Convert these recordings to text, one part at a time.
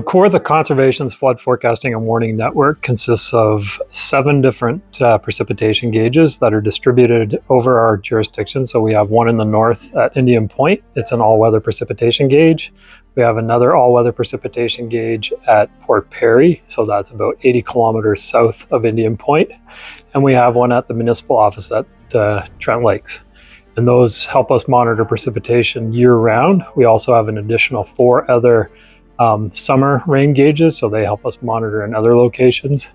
Kawartha Conservation's flood forecasting and warning network consists of 7 different precipitation gauges that are distributed over our jurisdiction. So we have one in the north at Indian Point. It's an all-weather precipitation gauge. We have another all-weather precipitation gauge at Port Perry, so that's about 80 kilometers south of Indian Point. And we have one at the municipal office at Trent Lakes. And those help us monitor precipitation year-round. We also have an additional 4 other summer rain gauges, so they help us monitor in other locations.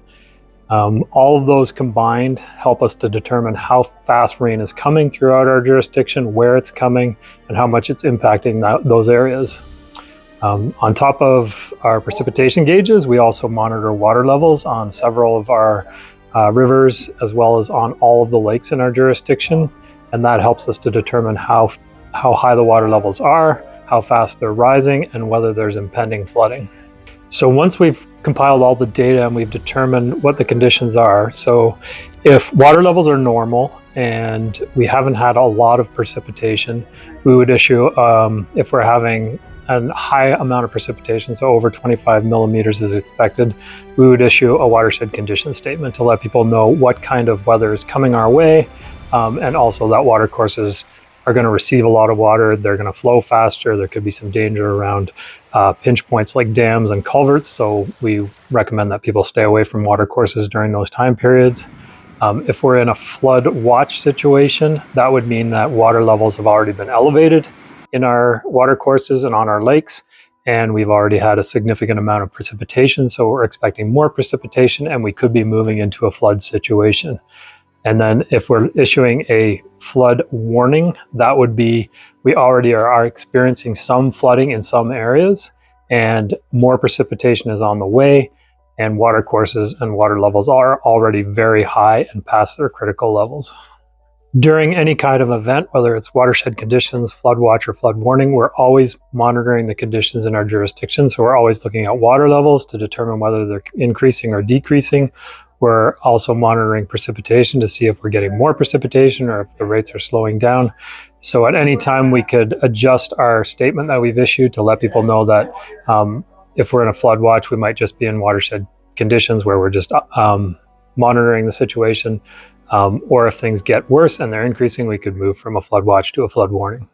All of those combined help us to determine how fast rain is coming throughout our jurisdiction, where it's coming, and how much it's impacting those areas. On top of our precipitation gauges, we also monitor water levels on several of our rivers, as well as on all of the lakes in our jurisdiction, and that helps us to determine how high the water levels are, how fast they're rising, and whether there's impending flooding. So once we've compiled all the data and we've determined what the conditions are, so if water levels are normal and we haven't had a lot of precipitation, we would issue, if we're having a high amount of precipitation, so over 25 millimeters is expected, we would issue a watershed condition statement to let people know what kind of weather is coming our way, and also that water courses are going to receive a lot of water, they're going to flow faster, there could be some danger around pinch points like dams and culverts, so we recommend that people stay away from water courses during those time periods. If we're in a flood watch situation, that would mean that water levels have already been elevated in our water courses and on our lakes, and we've already had a significant amount of precipitation, so we're expecting more precipitation and we could be moving into a flood situation. And then if we're issuing a flood warning, that would be, we already are experiencing some flooding in some areas and more precipitation is on the way, and water courses and water levels are already very high and past their critical levels. During any kind of event, whether it's watershed conditions, flood watch, or flood warning, we're always monitoring the conditions in our jurisdiction. So we're always looking at water levels to determine whether they're increasing or decreasing. We're also monitoring precipitation to see if we're getting more precipitation or if the rates are slowing down. So at any time we could adjust our statement that we've issued to let people know that if we're in a flood watch, we might just be in watershed conditions where we're just monitoring the situation. Or if things get worse and they're increasing, we could move from a flood watch to a flood warning.